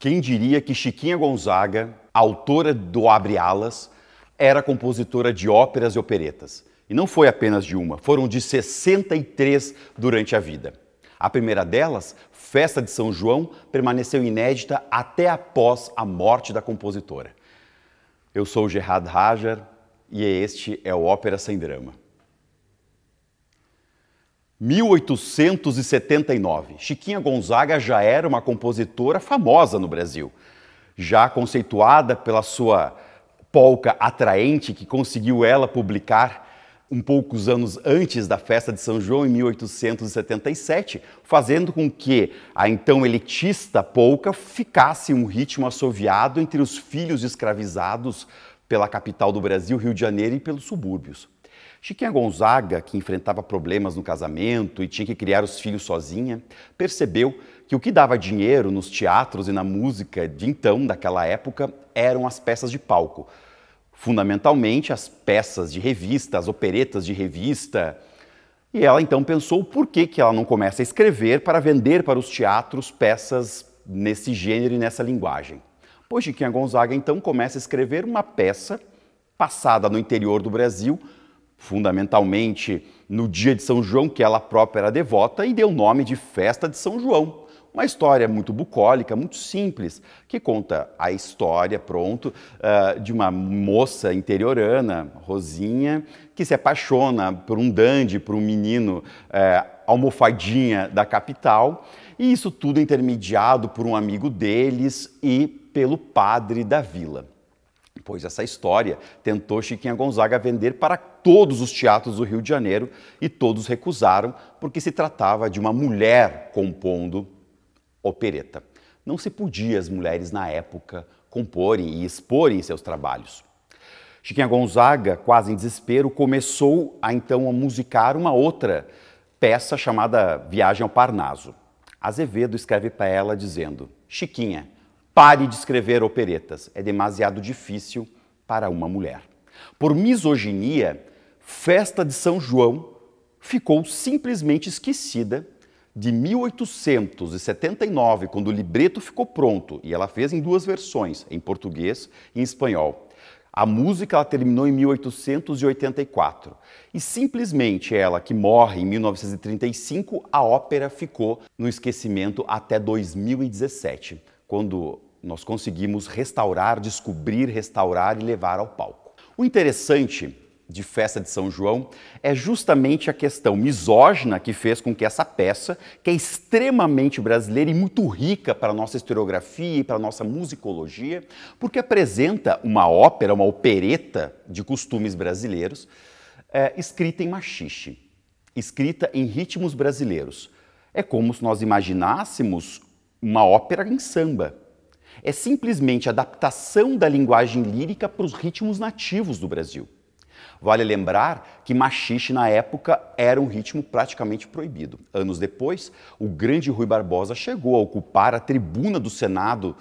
Quem diria que Chiquinha Gonzaga, autora do Abre Alas, era compositora de óperas e operetas. E não foi apenas de uma, foram de 63 durante a vida. A primeira delas, Festa de São João, permaneceu inédita até após a morte da compositora. Eu sou o Gerhard Hager e este é o Ópera Sem Drama. 1879. Chiquinha Gonzaga já era uma compositora famosa no Brasil, já conceituada pela sua polca atraente que conseguiu ela publicar poucos anos antes da Festa de São João, em 1877, fazendo com que a então elitista polca ficasse um ritmo assoviado entre os filhos escravizados pela capital do Brasil, Rio de Janeiro, e pelos subúrbios. Chiquinha Gonzaga, que enfrentava problemas no casamento e tinha que criar os filhos sozinha, percebeu que o que dava dinheiro nos teatros e na música de então, daquela época, eram as peças de palco. Fundamentalmente as peças de revista, as operetas de revista. E ela então pensou por que ela não começa a escrever para vender para os teatros peças nesse gênero e nessa linguagem. Pois Chiquinha Gonzaga então começa a escrever uma peça passada no interior do Brasil, fundamentalmente no dia de São João, que ela própria era devota, e deu o nome de Festa de São João. Uma história muito bucólica, muito simples, que conta a história, de uma moça interiorana, Rosinha, que se apaixona por um dandy, por um menino almofadinha da capital, e isso tudo intermediado por um amigo deles e pelo padre da vila. Pois essa história tentou Chiquinha Gonzaga vender para todos os teatros do Rio de Janeiro e todos recusaram, porque se tratava de uma mulher compondo opereta. Não se podia as mulheres na época comporem e exporem seus trabalhos. Chiquinha Gonzaga, quase em desespero, começou então a musicar uma outra peça chamada Viagem ao Parnaso. Azevedo escreve para ela dizendo: Chiquinha, pare de escrever operetas, é demasiado difícil para uma mulher. Por misoginia, Festa de São João ficou simplesmente esquecida de 1879, quando o libreto ficou pronto, e ela fez em duas versões, em português e em espanhol. A música ela terminou em 1884. E simplesmente ela, que morre em 1935, a ópera ficou no esquecimento até 2017. Quando nós conseguimos restaurar, descobrir, restaurar e levar ao palco. O interessante de Festa de São João é justamente a questão misógina que fez com que essa peça, que é extremamente brasileira e muito rica para a nossa historiografia e para a nossa musicologia, porque apresenta uma ópera, uma opereta de costumes brasileiros, escrita em machixe, escrita em ritmos brasileiros. É como se nós imaginássemos uma ópera em samba. É simplesmente a adaptação da linguagem lírica para os ritmos nativos do Brasil. Vale lembrar que machixe na época era um ritmo praticamente proibido. Anos depois, o grande Rui Barbosa chegou a ocupar a tribuna do Senado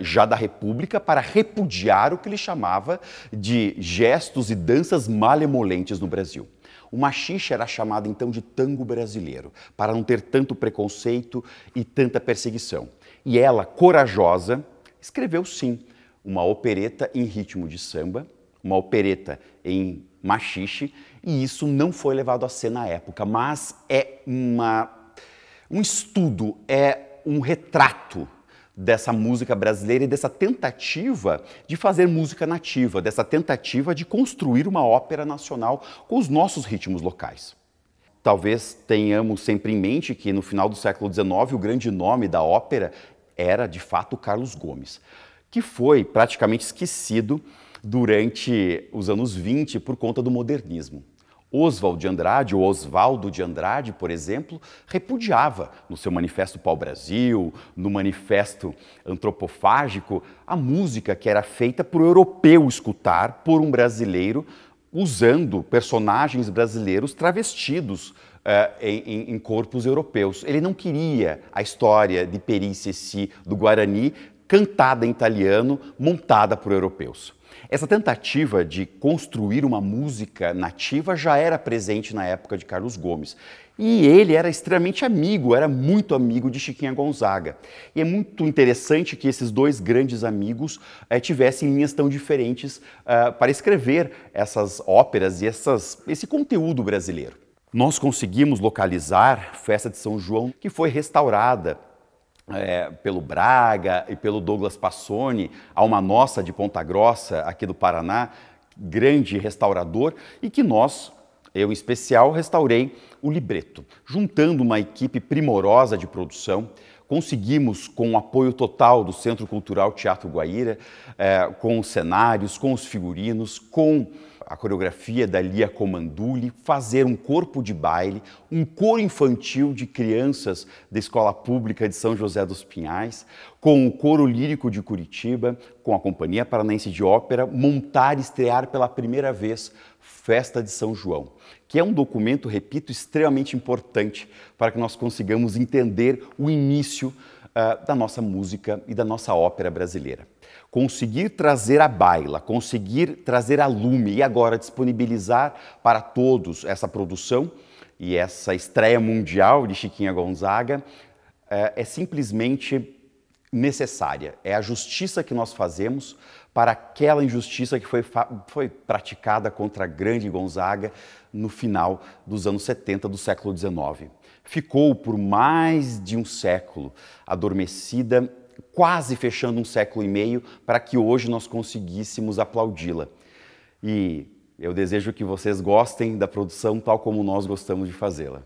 já da República para repudiar o que ele chamava de gestos e danças malemolentes no Brasil. O machixe era chamado então de tango brasileiro, para não ter tanto preconceito e tanta perseguição. E ela, corajosa, escreveu sim uma opereta em ritmo de samba, uma opereta em machixe, e isso não foi levado a ser na época, mas é um estudo, é um retrato dessa música brasileira e dessa tentativa de fazer música nativa, dessa tentativa de construir uma ópera nacional com os nossos ritmos locais. Talvez tenhamos sempre em mente que no final do século XIX o grande nome da ópera era, de fato, Carlos Gomes, que foi praticamente esquecido durante os anos 20 por conta do modernismo. Oswald de Andrade, ou Osvaldo de Andrade, por exemplo, repudiava no seu Manifesto Pau-Brasil, no Manifesto Antropofágico, a música que era feita para o europeu escutar, por um brasileiro, usando personagens brasileiros travestidos em corpos europeus. Ele não queria a história de Peri Ceci do Guarani cantada em italiano, montada por europeus. Essa tentativa de construir uma música nativa já era presente na época de Carlos Gomes. E ele era extremamente amigo, era muito amigo de Chiquinha Gonzaga. E é muito interessante que esses dois grandes amigos tivessem linhas tão diferentes para escrever essas óperas e esse conteúdo brasileiro. Nós conseguimos localizar Festa de São João, que foi restaurada pelo Braga e pelo Douglas Passoni, Alma Nossa de Ponta Grossa, aqui do Paraná, grande restaurador, e que eu em especial, restaurei o libreto. Juntando uma equipe primorosa de produção, conseguimos, com o apoio total do Centro Cultural Teatro Guaíra, com os cenários, com os figurinos, com a coreografia da Lia Comanduli, fazer um corpo de baile, um coro infantil de crianças da Escola Pública de São José dos Pinhais, com o Coro Lírico de Curitiba, com a Companhia Paranaense de Ópera, montar e estrear pela primeira vez Festa de São João, que é um documento, repito, extremamente importante para que nós consigamos entender o início da nossa música e da nossa ópera brasileira. Conseguir trazer à baila, conseguir trazer a lume e agora disponibilizar para todos essa produção e essa estreia mundial de Chiquinha Gonzaga é simplesmente necessária. É a justiça que nós fazemos para aquela injustiça que foi praticada contra a grande Gonzaga no final dos anos 70 do século XIX. Ficou por mais de um século adormecida, quase fechando um século e meio, para que hoje nós conseguíssemos aplaudi-la. E eu desejo que vocês gostem da produção tal como nós gostamos de fazê-la.